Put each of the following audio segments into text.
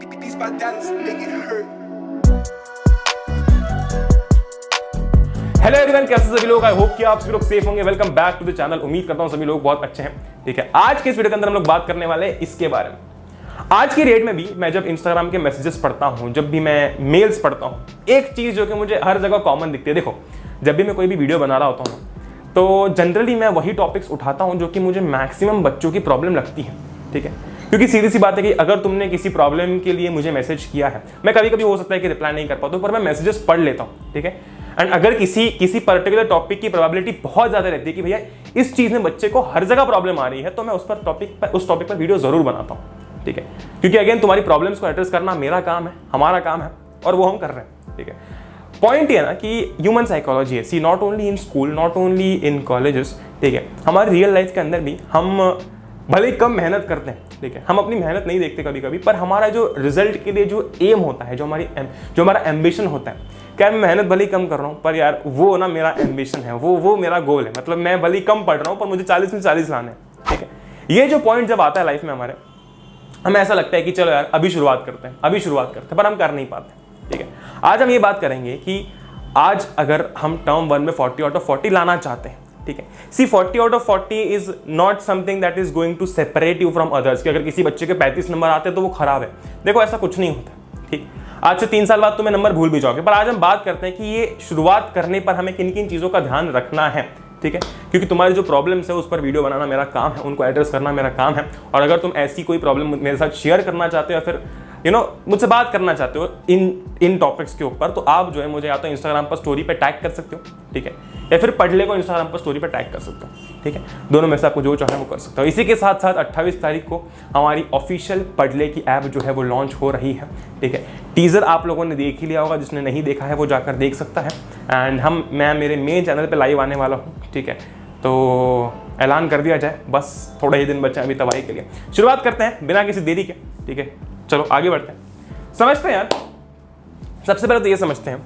These my daddies make it hurt. Hello everyone, कैसे सभी लोग? आई होप कि आप सभी लोग सेफ होंगे। Welcome back to the channel. उम्मीद करता हूं सभी लोग बहुत अच्छे हैं। ठीक है, आज के इस वीडियो के अंदर हम लोग बात करने वाले हैं इसके बारे में। आज की डेट में भी मैं जब इंस्टाग्राम के मैसेजेस पढ़ता हूं, जब भी मैं मेल्स पढ़ता हूं, एक चीज जो कि मुझे हर जगह कॉमन दिखती है। देखो, जब भी मैं कोई भी वीडियो बना रहा होता हूं तो जनरली मैं वही टॉपिक्स उठाता हूं जो कि मुझे मैक्सिमम बच्चों की प्रॉब्लम लगती है। ठीक है, क्योंकि सीधी सी बात है कि अगर तुमने किसी प्रॉब्लम के लिए मुझे मैसेज किया है, मैं कभी कभी हो सकता है कि रिप्लाई नहीं कर पाता हूं, पर मैं मैसेजेस पढ़ लेता हूं। ठीक है, एंड अगर किसी पर्टिकुलर टॉपिक की प्रोबेबिलिटी बहुत ज्यादा रहती है कि भैया इस चीज में बच्चे को हर जगह प्रॉब्लम आ रही है, तो मैं उस टॉपिक पर वीडियो जरूर बनाता हूं। ठीक है, क्योंकि अगेन तुम्हारी प्रॉब्लम्स को एड्रेस करना मेरा काम है, हमारा काम है, और वो हम कर रहे हैं। ठीक है, पॉइंट ये ना कि ह्यूमन साइकोलॉजी है, see not only in school, not only in colleges. ठीक है, हमारी रियल लाइफ के अंदर भी हम भले ही कम मेहनत करते हैं। ठीक है, हम अपनी मेहनत नहीं देखते कभी कभी, पर हमारा जो रिजल्ट के लिए जो एम होता है, जो हमारा एम्बिशन होता है, क्या मैं मेहनत भले ही कम कर रहा हूँ, पर यार वो ना मेरा एम्बिशन है, वो मेरा गोल है। मतलब मैं भले ही कम पढ़ रहा हूँ, पर मुझे 40 में 40 लाना है। ठीक है, ये जो पॉइंट जब आता है लाइफ में हमारे, हमें ऐसा लगता है कि चलो यार अभी शुरुआत करते हैं, पर हम कर नहीं पाते। ठीक है, आज हम ये बात करेंगे कि आज अगर हम टर्म 1 में 40 आउट ऑफ 40 लाना चाहते हैं, ठीक है, C 40 out of 40 is not something that is going to separate you from others, कि अगर किसी बच्चे के 35 नंबर आते हैं तो वो खराब है। देखो, ऐसा कुछ नहीं होता। ठीक, आज से 3 साल बाद तुम्हें नंबर भूल भी जाओगे, पर आज हम बात करते हैं कि ये शुरुआत करने पर हमें किन किन चीज़ों का ध्यान रखना है। ठीक है, क्योंकि तुम्हारी जो प्रॉब्लम्स है उस पर वीडियो बनाना मेरा काम है, उनको एड्रेस करना मेरा काम है। और अगर तुम ऐसी कोई प्रॉब्लम मेरे साथ शेयर करना चाहते हो या फिर मुझसे बात करना चाहते हो इन टॉपिक्स के ऊपर, तो आप जो है मुझे या तो इंस्टाग्राम पर स्टोरी पे टैग कर सकते हो। ठीक है, या फिर पढ़ले को इंस्टाग्राम पर स्टोरी पे टैग कर सकते हो। ठीक है, दोनों में से आपको जो चाहे वो कर सकते हो। इसी के साथ साथ 28 तारीख को हमारी ऑफिशियल पढ़ले की ऐप जो है वो लॉन्च हो रही है। ठीक है, टीजर आप लोगों ने देख ही लिया होगा, जिसने नहीं देखा है वो जाकर देख सकता है। एंड मैं मेरे मेन चैनल पर लाइव आने वाला हूँ। ठीक है, तो ऐलान कर दिया जाए, बस थोड़े ही दिन बचे अभी तबाही के लिए। शुरुआत करते हैं बिना किसी देरी के। ठीक है, चलो आगे बढ़ते हैं, समझते हैं यार। सबसे पहले तो ये समझते हैं,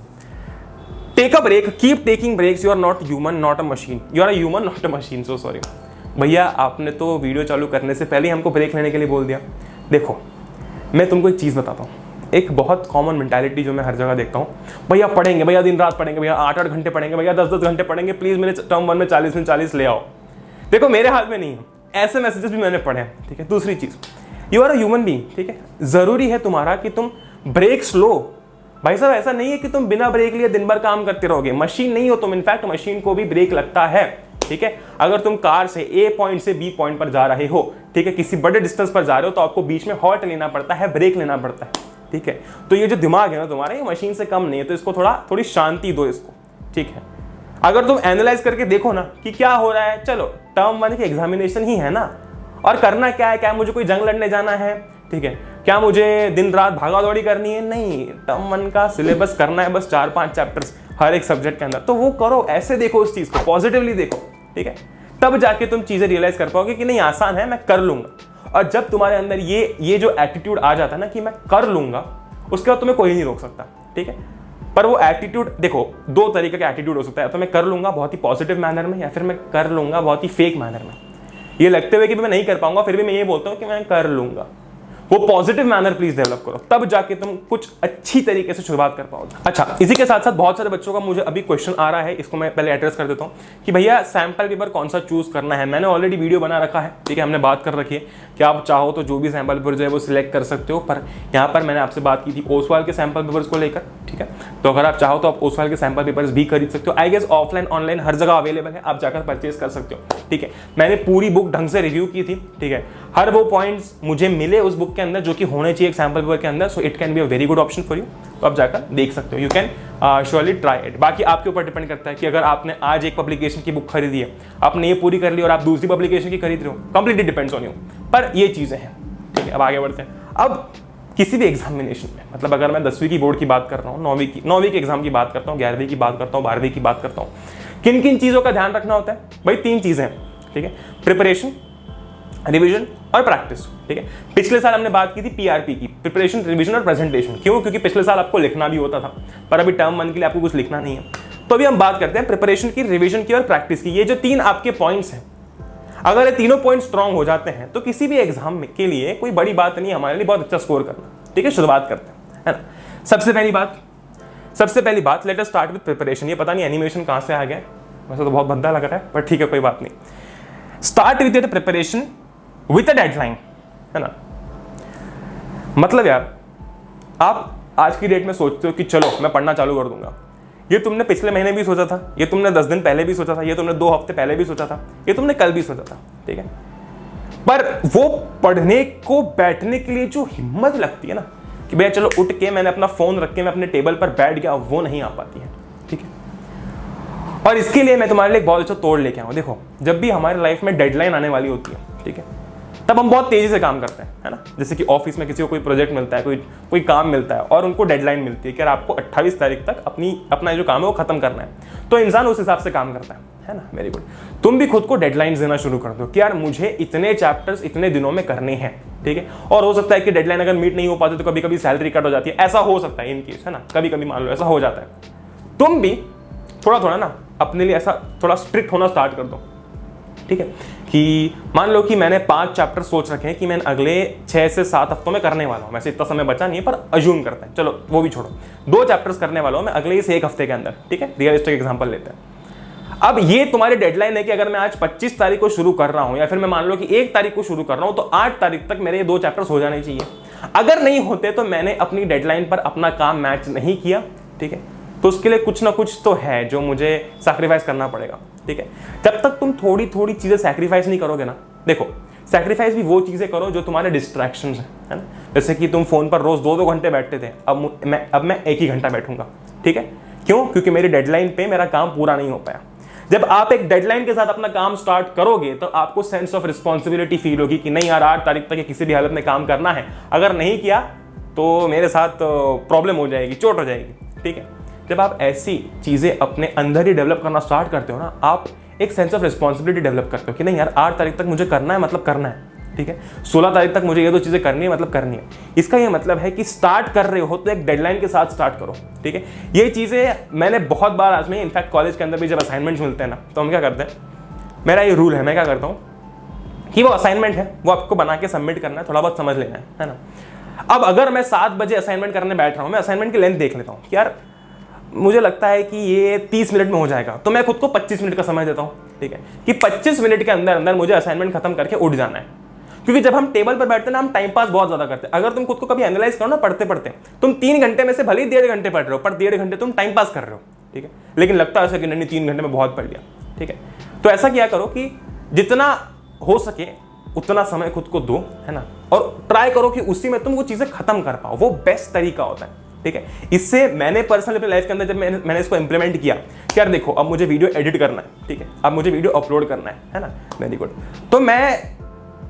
take a break, keep taking breaks. You are not human, not a machine. You are a human, not a machine. So sorry भैया, आपने तो वीडियो चालू करने से पहले ही हमको ब्रेक लेने के लिए बोल दिया। देखो, मैं तुमको एक चीज़ बताता हूँ, एक बहुत कॉमन मेंटालिटी जो मैं हर जगह देखता हूँ, भैया पढ़ेंगे, भैया दिन रात पढ़ेंगे, भैया 8-8 घंटे पढ़ेंगे, भैया 10-10 घंटे पढ़ेंगे, प्लीज़ मेरे टर्म 1 में 40 में 40 ले आओ। देखो, मेरे हाथ में नहीं है, ऐसे मैसेजेस भी मैंने पढ़े हैं। ठीक है, दूसरी चीज़, you are a human being. ठीक है, ज़रूरी है तुम्हारा कि तुम ब्रेक्स लो। भाई साहब, ऐसा नहीं है कि तुम बिना ब्रेक लिए दिन भर काम करते रहोगे। मशीन नहीं हो तुम, इनफैक्ट मशीन को भी ब्रेक लगता है। ठीक है, अगर तुम कार से ए पॉइंट से बी पॉइंट पर जा रहे हो, ठीक है, किसी बड़े डिस्टेंस पर जा रहे हो, तो आपको बीच में हॉल्ट लेना पड़ता है, ब्रेक लेना पड़ता है। ठीक है, तो ये जो दिमाग है ना तुम्हारा, ये मशीन से कम नहीं है, तो इसको थोड़ी शांति दो इसको। ठीक है, अगर तुम एनालाइज करके देखो ना कि क्या हो रहा है, चलो टर्म 1 की एग्जामिनेशन ही है ना, और करना क्या है, क्या मुझे कोई जंग लड़ने जाना है? ठीक है, क्या मुझे दिन रात भागा दौड़ी करनी है? नहीं, टर्म 1 का सिलेबस करना है, बस 4-5 चैप्टर्स हर एक सब्जेक्ट के अंदर, तो वो करो। ऐसे देखो उस चीज को, पॉजिटिवली देखो। ठीक है, तब जाके तुम चीजें रियलाइज कर पाओगे कि नहीं, आसान है, मैं कर लूंगा। और जब तुम्हारे अंदर ये जो एटीट्यूड आ जाता है ना कि मैं कर लूंगा, उसके बाद तुम्हें कोई नहीं रोक सकता। ठीक है, पर वो एटीट्यूड, देखो, 2 तरीके का एटीट्यूड हो सकता है, तो मैं कर लूंगा बहुत ही पॉजिटिव मैनर में, या फिर मैं कर लूंगा बहुत ही फेक मैनर में। ये लगते हुए कि मैं नहीं कर पाऊंगा, फिर भी मैं ये बोलता हूँ कि मैं कर लूंगा। वो पॉजिटिव मैनर प्लीज डेवलप करो, तब जाके तुम कुछ अच्छी तरीके से शुरुआत कर पाओगे। अच्छा, इसी के साथ साथ बहुत सारे बच्चों का मुझे अभी क्वेश्चन आ रहा है, इसको मैं पहले एड्रेस कर देता हूँ कि भैया सैंपल पेपर कौन सा चूज करना है। मैंने ऑलरेडी वीडियो बना रखा है। ठीक है, हमने बात कर रखी है कि आप चाहो तो जो भी सैंपल पेपर जो है वो सिलेक्ट कर सकते हो, पर यहाँ पर मैंने आपसे बात की थी ओसवाल के सैंपल पेपर्स को लेकर। ठीक है, तो अगर आप चाहो तो आप ओसवाल के सैंपल पेपर्स भी खरीद सकते हो। आई गेस ऑफलाइन ऑनलाइन हर जगह अवेलेबल है, आप जाकर परचेज कर सकते हो। ठीक है, मैंने पूरी बुक ढंग से रिव्यू की थी। ठीक है, हर वो पॉइंट्स मुझे मिले उस बुक के अंदर जो कि होने चाहिए एक सैंपल पेपर के अंदर, so it can be a very good option for you. तो आप जाकर देख सकते हो, you can surely try it. बाकी आपके ऊपर डिपेंड करता है कि अगर आपने आज एक पब्लिकेशन की बुक खरीदी है, आपने ये पूरी कर ली और आप दूसरी पब्लिकेशन की खरीद रहे हो, कंप्लीटली डिपेंड्स ऑन यू। पर ये चीजें हैं। ठीक है, अब आगे बढ़ते हैं। अब किसी भी एग्जामिनेशन में, मतलब अगर मैं 10वीं की बोर्ड की बात कर रहा हूँ, 9वीं की एग्जाम की बात करता हूँ, 11वीं की बात करता हूँ, 12वीं की बात करता हूँ, किन किन चीजों का ध्यान रखना होता है? भाई 3 चीजें हैं। ठीक है, प्रिपरेशन, रिवीजन और प्रैक्टिस। ठीक है, पिछले साल हमने बात की थी पीआरपी की, प्रिपरेशन, रिवीजन और प्रेजेंटेशन। क्यों? क्योंकि पिछले साल आपको लिखना भी होता था, पर अभी टर्म 1 के लिए आपको कुछ लिखना नहीं है। तो अभी हम बात करते हैं प्रिपरेशन की, रिवीजन की और प्रैक्टिस की। ये जो 3 आपके पॉइंट्स हैं, अगर ये तीनों पॉइंट स्ट्रांग हो जाते हैं तो किसी भी एग्जाम के लिए कोई बड़ी बात नहीं है हमारे लिए बहुत अच्छा स्कोर करना। ठीक है, शुरुआत करते हैं, है ना। सबसे पहली बात let us start with preparation. ये पता नहीं एनिमेशन कहाँ से आ गया, वैसे तो बहुत भद्दा लग रहा है, पर ठीक है, कोई बात नहीं। Start with your preparation with a deadline, है ना। मतलब यार, आप आज की डेट में सोचते हो कि चलो मैं पढ़ना चालू कर दूंगा, ये तुमने पिछले महीने भी सोचा था, ये तुमने 10 दिन पहले भी सोचा था, ये तुमने 2 हफ्ते पहले भी सोचा था, ये तुमने कल भी सोचा था, ठीक है। पर वो पढ़ने को बैठने के लिए जो हिम्मत लगती है ना कि भैया चलो उठ के मैंने अपना फोन रख के मैं अपने टेबल पर बैठ गया, वो नहीं आ पाती है, ठीक है। और इसके लिए मैं तुम्हारे लिए एक बहुत अच्छा तोड़ लेके आऊँ। देखो, जब भी हमारी लाइफ में डेडलाइन आने वाली होती है, ठीक है, तब हम बहुत तेजी से काम करते हैं, है ना। जैसे कि ऑफिस में किसी को कोई प्रोजेक्ट मिलता है, कोई काम मिलता है और उनको डेडलाइन मिलती है कि यार आपको 28 तारीख तक अपना जो काम है वो खत्म करना है, तो इंसान उस हिसाब से काम करता है ना। Very good. तुम भी खुद को डेडलाइन देना शुरू कर दो कि यार मुझे इतने चैप्टर्स इतने दिनों में करने हैं, ठीक है। और हो सकता है कि डेडलाइन अगर मीट नहीं हो पाती तो कभी कभी सैलरी कट हो जाती है, ऐसा हो सकता है इन केस, है ना। कभी कभी मान लो ऐसा हो जाता है। तुम भी थोड़ा थोड़ा ना अपने लिए ऐसा थोड़ा स्ट्रिक्ट होना स्टार्ट कर दो, ठीक है। कि मान लो कि मैंने 5 चैप्टर सोच रखे हैं कि मैं अगले 6 से 7 हफ्तों में करने वाला हूं। वैसे इतना समय बचा नहीं है, पर अज्यूम करते हैं, चलो वो भी छोड़ो। 2 चैप्टर्स करने वाला हूं मैं अगले इस 1 हफ्ते के अंदर, ठीक है। रियलिस्टिक एग्जांपल लेते हैं। अब ये तुम्हारी डेडलाइन है कि अगर मैं आज 25 तारीख को शुरू कर रहा हूं, या फिर मैं मान लो कि 1 तारीख को शुरू कर रहा हूं, तो 8 तारीख तक मेरे ये 2 चैप्टर्स हो जाने चाहिए। अगर नहीं होते तो मैंने अपनी डेडलाइन पर अपना काम मैच नहीं किया, ठीक है। तो उसके लिए कुछ ना कुछ तो है जो मुझे सैक्रिफाइस करना पड़ेगा, ठीक है। जब तक तुम थोड़ी थोड़ी चीजें सैक्रिफाइस नहीं करोगे ना, देखो सैक्रिफाइस भी वो चीजें करो जो तुम्हारे डिस्ट्रैक्शंस हैं, है ना। जैसे कि तुम फोन पर रोज 2-2 घंटे बैठते थे, अब मैं 1 ही घंटा बैठूंगा, ठीक है। क्यों? क्योंकि मेरी डेडलाइन पे मेरा काम पूरा नहीं हो पाया। जब आप एक डेडलाइन के साथ अपना काम स्टार्ट करोगे तो आपको सेंस ऑफ रिस्पॉन्सिबिलिटी फील होगी कि नहीं यार 8 तारीख तक किसी भी हालत में काम करना है, अगर नहीं किया तो मेरे साथ प्रॉब्लम हो जाएगी, चोट हो जाएगी, ठीक है। जब आप ऐसी चीजें अपने अंदर ही डेवलप करना स्टार्ट करते हो ना, आप एक सेंस ऑफ रिस्पॉन्सिबिलिटी डेवलप करते हो कि नहीं यार 8 तारीख तक मुझे करना है, मतलब करना है, ठीक है। 16 तारीख तक मुझे ये 2 चीजें करनी है, मतलब करनी है। इसका ये मतलब है कि स्टार्ट कर रहे हो तो एक डेडलाइन के साथ स्टार्ट करो, ठीक है। ये चीजें मैंने बहुत बार आजमाई। इनफैक्ट कॉलेज के अंदर भी जब असाइनमेंट्स मिलते हैं ना, तो हम क्या करते हैं, मेरा ये रूल है, मैं क्या करता हूँ कि वो असाइनमेंट है वो आपको बना के सबमिट करना है, थोड़ा बहुत समझ लेना है ना। अब अगर मैं 7 बजे असाइनमेंट करने बैठ रहा हूँ, मैं असाइनमेंट की लेंथ देख लेता हूँ कि यार मुझे लगता है कि ये 30 मिनट में हो जाएगा, तो मैं खुद को 25 मिनट का समय देता हूँ, ठीक है, कि 25 मिनट के अंदर अंदर मुझे असाइनमेंट खत्म करके उठ जाना है। क्योंकि जब हम टेबल पर बैठते हैं ना, हम टाइम पास बहुत ज्यादा करते हैं। अगर तुम खुद को कभी एनालाइज करो ना, पढ़ते पढ़ते तुम 3 घंटे में से भले ही 1.5 घंटे पढ़ रहे हो, पर 1.5 घंटे तुम टाइम पास कर रहे हो, ठीक है। लेकिन लगता है ऐसा कि नहीं 3 घंटे में बहुत पढ़ लिया, ठीक है। तो ऐसा किया करो कि जितना हो सके उतना समय खुद को दो, है ना, और ट्राई करो कि उसी में तुम वो चीजें खत्म कर पाओ। वो बेस्ट तरीका होता है, ठीक है। इससे मैंने पर्सनली अपनी लाइफ के अंदर जब मैंने इसको इंप्लीमेंट किया कि यार देखो अब मुझे वीडियो एडिट करना है, ठीक है, अब मुझे वीडियो अपलोड करना है ना, वेरी गुड। तो मैं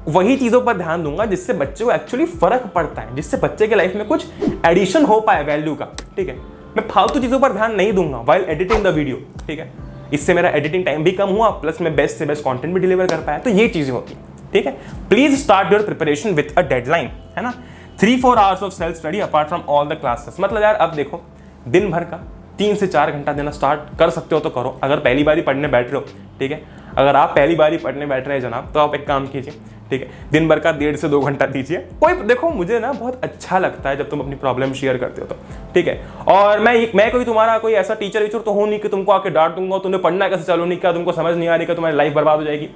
वही चीजों पर ध्यान दूंगा जिससे बच्चे को एक्चुअली फर्क पड़ता है, जिससे बच्चे के लाइफ में कुछ एडिशन हो पाए वैल्यू का, ठीक है। मैं फालतू चीजों पर ध्यान नहीं दूंगा व्हाइल एडिटिंग द वीडियो, ठीक है। इससे मेरा एडिटिंग टाइम भी कम हुआ, प्लस मैं बेस्ट से बेस्ट कंटेंट भी डिलीवर कर पाया। तो ये चीजें होती है, ठीक है। Please start your preparation with a deadline, है ना। 3-4 hours of self study apart from all the classes. मतलब यार अब देखो, दिन भर का 3 से 4 घंटा देना स्टार्ट कर सकते हो तो करो। अगर पहली बारी पढ़ने बैठ रहे हो, ठीक है, अगर आप पहली बारी पढ़ने बैठ रहे हैं जनाब, तो आप एक काम कीजिए, ठीक है, दिन भर का 1.5 से 2 घंटा दीजिए। कोई देखो मुझे ना बहुत अच्छा लगता है जब तुम अपनी प्रॉब्लम शेयर करते हो तो, ठीक है। और मैं कोई तुम्हारा कोई ऐसा टीचर वीचर तो हो नहीं कि तुमको आके डांट दूंगा, तुमने पढ़ना कैसे चालू नहीं किया, तुमको समझ नहीं आ रही, तुम्हारी लाइफ बर्बाद हो जाएगी।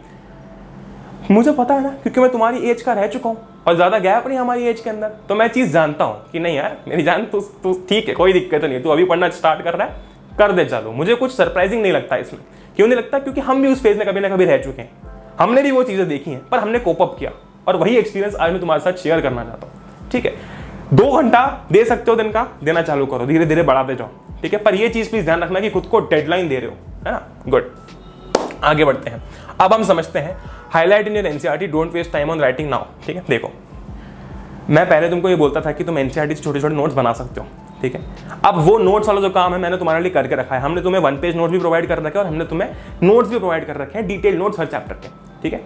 मुझे पता है ना, क्योंकि मैं तुम्हारी एज का रह चुका हूँ और ज्यादा गैप नहीं हमारी एज के अंदर, तो मैं चीज जानता हूँ कि नहीं यार मेरी जान तू ठीक है, कोई दिक्कत नहीं है, तू अभी पढ़ना स्टार्ट कर रहा है, कर दे चालू। मुझे कुछ सरप्राइजिंग नहीं लगता इसमें। क्यों नहीं लगता? क्योंकि हम भी उस फेज में कभी ना कभी रह चुके हैं, हमने भी वो चीजें देखी हैं, पर हमने कोप अप किया, और वही एक्सपीरियंस आज मैं तुम्हारे साथ शेयर करना चाहता हूँ, ठीक है। 2 घंटा दे सकते हो दिन का, देना चालू करो, धीरे धीरे बढ़ाते जाओ, ठीक है। पर ये चीज प्लीज ध्यान रखना कि खुद को डेडलाइन दे रहे हो, है ना। गुड, आगे बढ़ते हैं। अब हम समझते हैं highlight in your NCERT, don't waste time on writing now, ठीक है। देखो मैं पहले तुमको ये बोलता था कि तुम एनसीईआरटी से छोटे छोटे नोट्स बना सकते हो, ठीक है। अब वो नोट्स वाला जो काम है मैंने तुम्हारे लिए करके रखा है। हमने तुम्हें 1 पेज नोट भी प्रोवाइड कर रखे हैं और हमने तुम्हें नोट्स भी प्रोवाइड कर रखे हैं, डिटेल नोट्स हर चैप्टर के, ठीक है।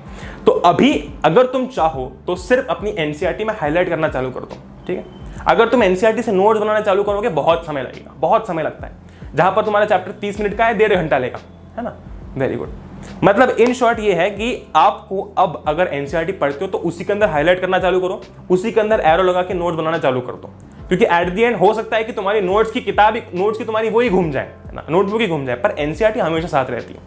तो अभी अगर तुम चाहो तो सिर्फ अपनी एनसीईआरटी में हाईलाइट करना चालू कर दो, ठीक है। अगर तुम एनसीईआरटी से नोट्स बनाना चालू करोगे बहुत समय लगेगा, बहुत समय लगता है। जहां पर तुम्हारा चैप्टर 30 मिनट का है, 1.5 घंटा लेगा, है ना। Very good. मतलब इन शॉर्ट ये है कि आपको अब अगर एनसीईआरटी पढ़ते हो तो उसी के अंदर हाईलाइट करना चालू करो, उसी के अंदर एरो लगा के नोट्स बनाना चालू कर दो, क्योंकि एट द एंड हो सकता है कि तुम्हारी नोट्स की किताब, नोट्स की तुम्हारी वही घूम जाए, है ना, नोटबुक ही घूम जाए, पर एनसीईआरटी हमेशा साथ रहती है।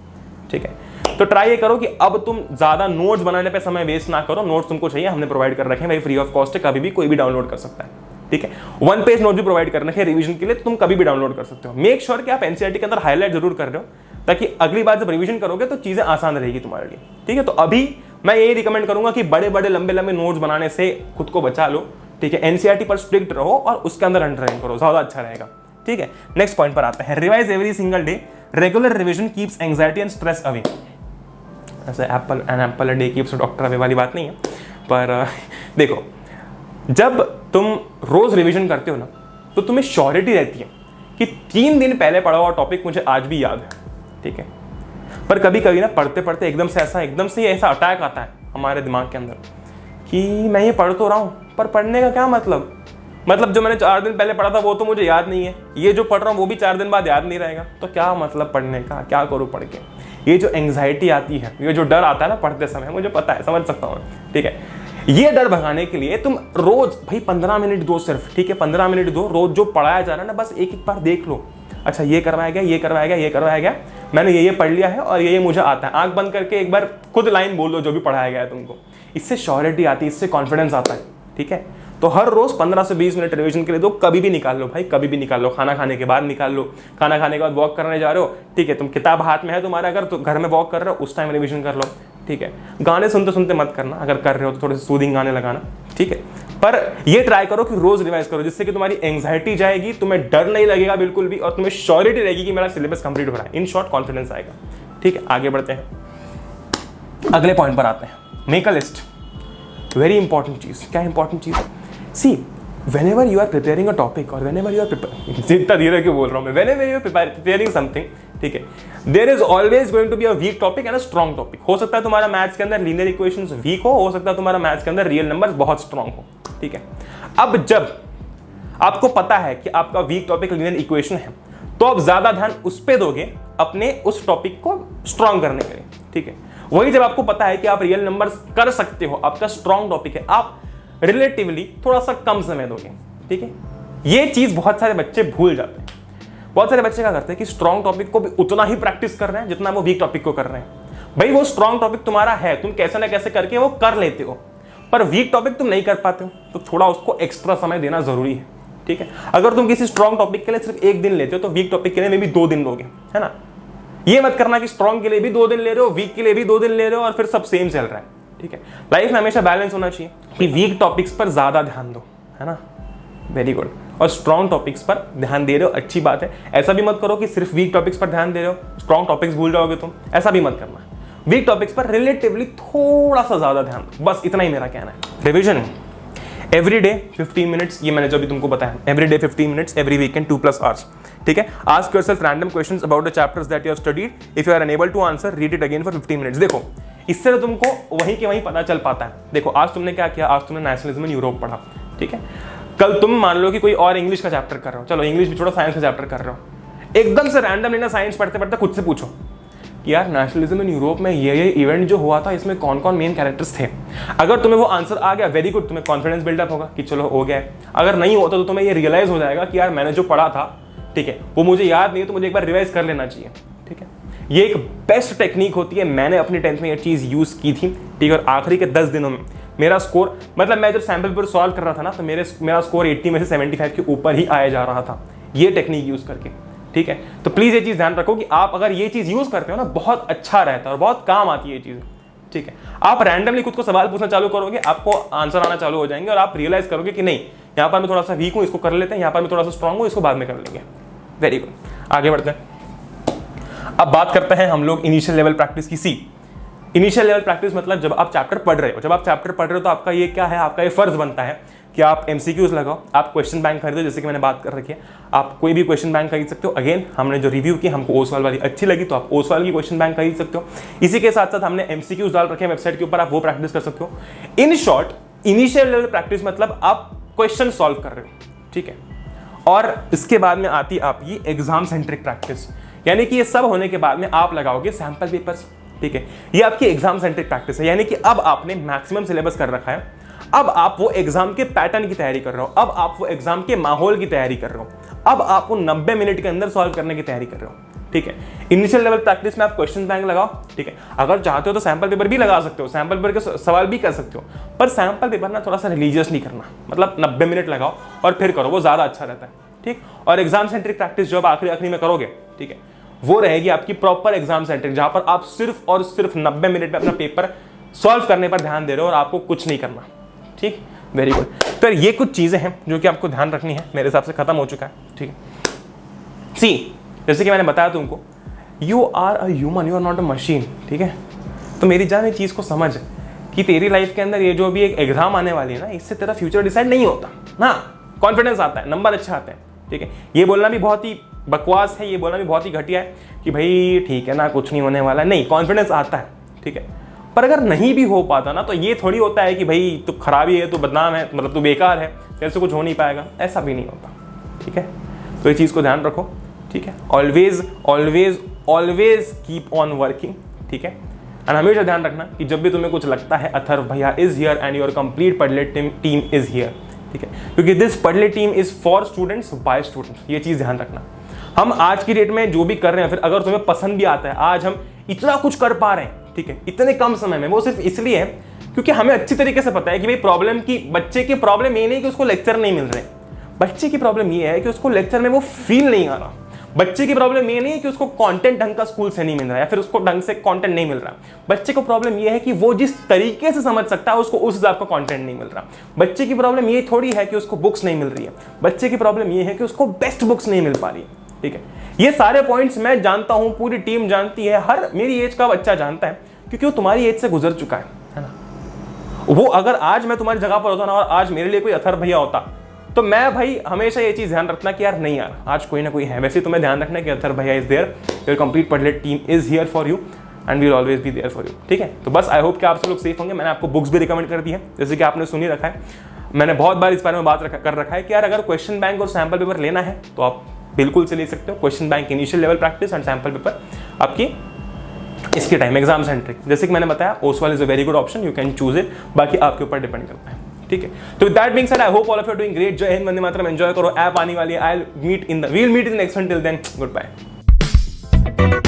ठीक है, तो ट्राई ये करो कि अब तुम ज्यादा नोट्स बनाने पे समय वेस्ट ना करो। नोट्स तुमको चाहिए, हमने प्रोवाइड कर रखे हैं भाई, फ्री ऑफ कॉस्ट है, कभी भी कोई भी डाउनलोड कर सकता है। ठीक है, 1 पेज नोट भी प्रोवाइड कर रखे हैं रिवीजन के लिए, तो तुम कभी भी डाउनलोड कर सकते हो। मेक श्योर कि आप एनसीईआरटी के अंदर हाईलाइट जरूर कर रहे हो, ताकि अगली बार जब रिवीजन करोगे तो चीजें आसान रहेगी तुम्हारे लिए। ठीक है, तो अभी मैं यही रिकमेंड करूंगा कि बड़े बड़े लंबे लंबे नोट्स बनाने से खुद को बचा लो। ठीक है, एनसीईआरटी पर स्ट्रिक्ट रहो और उसके अंदर अंडरलाइन करो, ज्यादा अच्छा रहेगा। ठीक है, नेक्स्ट पॉइंट पर आते हैं। Revise every single day, regular revision keeps anxiety and stress away. ऐसे apple a day keeps doctor away वाली बात नहीं है, पर देखो, जब तुम रोज रिवीजन करते हो ना, तो तुम्हें श्योरिटी रहती है कि 3 दिन पहले पढ़ा हुआ टॉपिक मुझे आज भी याद है। ठीक है, पर कभी कभी ना पढ़ते पढ़ते एकदम से ऐसा अटैक आता है हमारे दिमाग के अंदर कि मैं ये पढ़ तो रहा हूँ, पर पढ़ने का क्या मतलब जो मैंने 4 दिन पहले पढ़ा था वो तो मुझे याद नहीं है, ये जो पढ़ रहा हूँ वो भी 4 दिन बाद याद नहीं रहेगा, तो क्या मतलब पढ़ने का, क्या करूँ पढ़ के। ये जो एंग्जाइटी आती है, ये जो डर आता है ना पढ़ते समय, मुझे पता है, समझ सकता हूँ। ठीक है, ये डर भगाने के लिए तुम रोज भाई 15 मिनट दो सिर्फ। ठीक है, 15 मिनट दो, रोज जो पढ़ाया जा रहा है ना, बस एक बार देख लो, अच्छा ये करवाया गया, ये करवाया गया, ये करवाया गया, मैंने ये पढ़ लिया है और ये मुझे आता है। आंख बंद करके एक बार खुद लाइन बोल दो जो भी पढ़ाया गया है तुमको, इससे श्योरिटी आती है, इससे कॉन्फिडेंस आता है। ठीक है, तो हर रोज 15 से 20 मिनट रिवीजन के लिए दो, कभी भी निकाल लो भाई, कभी भी निकाल लो। खाना खाने के बाद निकाल लो, खाना खाने के बाद वॉक करने जा रहे हो, ठीक है, तुम किताब हाथ में है तुम्हारा, अगर तो घर में वॉक कर रहे हो उस टाइम रिवीजन कर लो। ठीक है, गाने सुनते सुनते मत करना, अगर कर रहे हो तो थोड़े से सूदिंग गाने लगाना। ठीक है, पर ये ट्राई करो कि रोज रिवाइज करो, जिससे कि तुम्हारी एंग्जाइटी जाएगी, तुम्हें डर नहीं लगेगा बिल्कुल भी, और तुम्हें श्योरिटी रहेगी कि मेरा सिलेबस कंप्लीट हो रहा है। इन शॉर्ट कॉन्फिडेंस आएगा। ठीक है, आगे बढ़ते हैं, अगले पॉइंट पर आते हैं। Make a list, very important चीज। क्या इंपॉर्टेंट चीज? सी, whenever you are preparing a topic or whenever you are जितना धीरे क्यों बोल रहा हूँ मैं, whenever you are preparing something, ठीक है, there is always going to be a weak topic and a strong topic। हो सकता है तुम्हारा मैथ्स के अंदर लीनियर इक्वेशंस वीक हो सकता है तुम्हारा मैथ्स के अंदर रियल नंबर्स बहुत स्ट्रांग हो। ठीक है, अब जब आपको पता है कि आपका वीक टॉपिक लीनियर इक्वेशन है, तो आप ज्यादा ध्यान उस पर दोगे अपने उस टॉपिक को स्ट्रांग करने के लिए। ठीक है, वही जब आपको पता है कि आप रियल नंबर्स कर सकते हो, आपका स्ट्रांग टॉपिक है, आप रिलेटिवली थोड़ा सा कम समय दोगे। ठीक है, ये चीज बहुत सारे बच्चे भूल जाते हैं। बहुत सारे बच्चे क्या करते हैं कि स्ट्रॉन्ग टॉपिक को भी उतना ही प्रैक्टिस कर रहे हैं जितना वो वीक टॉपिक को कर रहे हैं। भाई वो स्ट्रॉन्ग टॉपिक तुम्हारा है, तुम कैसे ना कैसे करके वो कर लेते हो, पर वीक टॉपिक तुम नहीं कर पाते हो, तो थोड़ा उसको एक्स्ट्रा समय देना जरूरी है। ठीक है, अगर तुम किसी स्ट्रॉन्ग टॉपिक के लिए सिर्फ 1 दिन लेते हो, तो वीक टॉपिक के लिए भी 2 दिन लोगे, है ना। ये मत करना कि स्ट्रॉन्ग के लिए भी 2 दिन ले रहे हो, वीक के लिए भी 2 दिन ले रहे हो और फिर सब सेम चल रहा है। ठीक है, लाइफ में हमेशा बैलेंस होना चाहिए कि वीक टॉपिक्स पर ज्यादा ध्यान दो, है ना, वेरी गुड, और स्ट्रॉन्ग टॉपिक्स पर ध्यान दे रहे हो, अच्छी बात है। ऐसा भी मत करो कि सिर्फ वीक टॉपिक्स पर ध्यान दे रहे हो, स्ट्रॉन्ग टॉपिक्स भूल जाओगे तुम, ऐसा भी मत करना। वीक टॉपिक्स पर रिलेटिवली थोड़ा सा ज्यादा ध्यान दो, बस इतना ही मेरा कहना है। रिविजन एवरी डे 15 मिनट्स, ये मैंने जो भी तुमको बताया, every day 15 minutes, every weekend 2+ hours. ठीक है, ask yourself random questions about the chapters that you have studied, if you are unable to answer, read it again for 15 minutes. देखो, इससे तो तुमको वहीं के वहीं पता चल पाता है। देखो, आज तुमने क्या किया, आज तुमने नेशनलिज्म इन यूरोप पढ़ा। ठीक है, कल तुम मान लो कि कोई और इंग्लिश का चैप्टर कर रहे हो, चलो इंग्लिश भी छोड़ो, साइंस का चैप्टर कर रहे हो, एकदम से रैंडम लेना, साइंस पढ़ते पढ़ते खुद से पूछो कि यार नेशनलिज्म इन यूरोप में ये इवेंट जो हुआ था, इसमें कौन कौन मेन कैरेक्टर्स थे। अगर तुम्हें वो आंसर आ गया, वेरी गुड, तुम्हें कॉन्फिडेंस बिल्डअप होगा कि चलो हो गया। अगर नहीं होता तो तुम्हें ये रियलाइज हो जाएगा कि यार मैंने जो पढ़ा था, ठीक है, वो मुझे याद नहीं है, तो मुझे एक बार रिवाइज कर लेना चाहिए। ठीक है, ये एक बेस्ट टेक्निक होती है, मैंने अपनी 10th में ये चीज यूज की थी। ठीक है, और आखिरी के 10 दिनों में मेरा स्कोर, मतलब मैं जब सैंपल पेपर सॉल्व कर रहा था ना, तो मेरा स्कोर 80 में से 75 के ऊपर ही आया जा रहा था, ये टेक्निक यूज करके। ठीक है, तो प्लीज ये चीज ध्यान रखो कि आप अगर ये चीज यूज करते हो ना, बहुत अच्छा रहता है और बहुत काम आती है ये चीज। ठीक है, आप रैंडमली खुद को सवाल पूछना चालू करोगे, आपको आंसर आना चालू हो जाएंगे और आप रियलाइज करोगे कि नहीं, यहाँ पर मैं थोड़ा सा वीक हूँ, इसको कर लेते हैं, यहाँ पर मैं थोड़ा सा स्ट्रांग हूँ, इसको बाद में कर लेंगे। वेरी गुड, आगे बढ़ते हैं। अब बात करते हैं हम लोग इनिशियल लेवल प्रैक्टिस की। सी, इनिशियल लेवल प्रैक्टिस मतलब जब आप चैप्टर पढ़ रहे हो, जब आप चैप्टर पढ़ रहे हो तो आपका ये क्या है, आपका ये फर्ज बनता है कि आप एमसीक्यूज लगाओ, आप क्वेश्चन बैंक खरीदो, जैसे कि मैंने बात कर रखी है, आप कोई भी क्वेश्चन बैंक खरीद सकते हो। अगेन हमने जो रिव्यू की, हमको ओसवाल वाली अच्छी लगी तो आप ओसवाल की क्वेश्चन बैंक खरीद सकते हो। इसी के साथ साथ हमने एमसीक्यूज डाल रखे हैं वेबसाइट के ऊपर, आप वो प्रैक्टिस कर सकते हो। In short, initial level practice मतलब आप क्वेश्चन सॉल्व कर रहे हो। ठीक है, और इसके बाद में आती आपकी एग्जाम सेंट्रिक प्रैक्टिस, यानी कि ये सब होने के बाद में आप लगाओगे सैंपल पेपर्स। ठीक है, ये आपकी एग्जाम सेंट्रिक प्रैक्टिस है, यानी कि अब आपने मैक्सिमम सिलेबस कर रखा है, अब आप वो एग्जाम के पैटर्न की तैयारी कर रहे हो, अब आप वो एग्जाम के माहौल की तैयारी कर रहे हो, अब आप वो 90 मिनट के अंदर सॉल्व करने की तैयारी कर रहे हो, ठीक है। इनिशियल लेवल प्रैक्टिस में आप क्वेश्चन बैंक लगाओ, ठीक है। अगर चाहते हो तो सैंपल पेपर भी लगा सकते हो, सैंपल पेपर के सवाल भी कर सकते हो, पर सैंपल पेपर ना थोड़ा सा रिलीजियस नहीं करना, मतलब 90 मिनट लगाओ और फिर करो, वो ज्यादा अच्छा रहता है, ठीक। और एग्जाम सेंट्रिक प्रैक्टिस जो आप आखिरी में करोगे, ठीक है, वो रहेगी आपकी प्रॉपर एग्जाम सेंट्रिक, जहां पर आप सिर्फ और सिर्फ 90 मिनट में अपना पेपर सॉल्व करने पर ध्यान दे रहे हो और आपको कुछ नहीं करना, ठीक। Very good. तो ये कुछ चीजें हैं जो कि आपको ध्यान रखनी है, मेरे हिसाब से खत्म हो चुका है, ठीक है। सी, जैसे कि मैंने बताया तुमको, you are a human, you are not a machine, ठीक है। तो मेरी जान, ये चीज को समझ कि तेरी लाइफ के अंदर ये जो भी एक एग्जाम आने वाली है ना, इससे तेरा फ्यूचर डिसाइड नहीं होता ना। कॉन्फिडेंस आता है, नंबर अच्छा आते हैं, ठीक है। ये बोलना भी बहुत ही बकवास है, ये बोलना भी बहुत ही घटिया है कि भाई ठीक है ना, कुछ नहीं होने वाला, नहीं, कॉन्फिडेंस आता है, ठीक है। पर अगर नहीं भी हो पाता ना, तो ये थोड़ी होता है कि भाई तू खराबी है, तू बदनाम है, मतलब तू बेकार है, तेरे से कुछ हो नहीं पाएगा, ऐसा भी नहीं होता, ठीक है। तो ये चीज़ को ध्यान रखो, ठीक है। Always always always keep on working, ठीक है। एंड हमेशा ध्यान रखना कि जब भी तुम्हें कुछ लगता है अथर्व भैया is here and your complete Padhlet team is here, ठीक है, क्योंकि this Padhlet team is for students by students, ये चीज़ ध्यान रखना। हम आज की डेट में जो भी कर रहे हैं, फिर अगर तुम्हें पसंद भी आता है, आज हम इतना कुछ कर पा रहे हैं, ठीक है, इतने कम समय में, वो सिर्फ इसलिए है क्योंकि हमें अच्छी तरीके से पता है कि भाई प्रॉब्लम की, बच्चे की प्रॉब्लम ये नहीं कि उसको लेक्चर नहीं मिल रहे, बच्चे की प्रॉब्लम ये है कि उसको लेक्चर में वो फील नहीं आ रहा। बच्चे की प्रॉब्लम ये नहीं है कि उसको कंटेंट ढंग का स्कूल से नहीं मिल रहा है या फिर उसको ढंग से कंटेंट नहीं मिल रहा। बच्चे को प्रॉब्लम ये है कि वो जिस तरीके से समझ सकता है उसको उस हिसाब का कंटेंट नहीं मिल रहा। बच्चे की प्रॉब्लम ये थोड़ी है कि उसको बुक्स नहीं मिल रही है, बच्चे की प्रॉब्लम ये है कि उसको बेस्ट बुक्स नहीं मिल पा रही है, ठीक है। ये सारे पॉइंट्स मैं जानता हूं, पूरी टीम जानती है, हर मेरी एज का बच्चा जानता है, क्योंकि वो तुम्हारी एज से गुजर चुका है ना। वो अगर आज मैं तुम्हारी जगह पर होता ना और आज मेरे लिए कोई अथर्व भैया होता, तो मैं भाई हमेशा ये चीज ध्यान रखना कि यार नहीं यार, आज कोई ना कोई है। वैसे तुम्हें ध्यान रखना कि अथर्व भैया is there, your complete Padhlet team is here for you and we will always be there for you, ठीक है। तो बस आई होप कि आप सब लोग सेफ होंगे। मैंने आपको बुक्स भी रिकमेंड कर दी है, जैसे कि आपने सुनी रखा है, मैंने बहुत बार इस बारे में बात कर रखा है कि यार अगर क्वेश्चन बैंक और सैंपल पेपर लेना है तो आप बिल्कुल से ले सकते हो। Question bank initial level practice and sample paper आपकी इसके टाइम एग्जाम सेंट्रिक। जैसे कि मैंने बताया, Oswaal is a very good option, you can choose it, बाकी आपके ऊपर डिपेंड करता है, ठीक है। तो with that being said, I hope all of you are doing great. जय हिंद, वंदे मातरम, एंजॉय करो। ऐप आनी वाली है, we'll meet in the next one, till then good bye.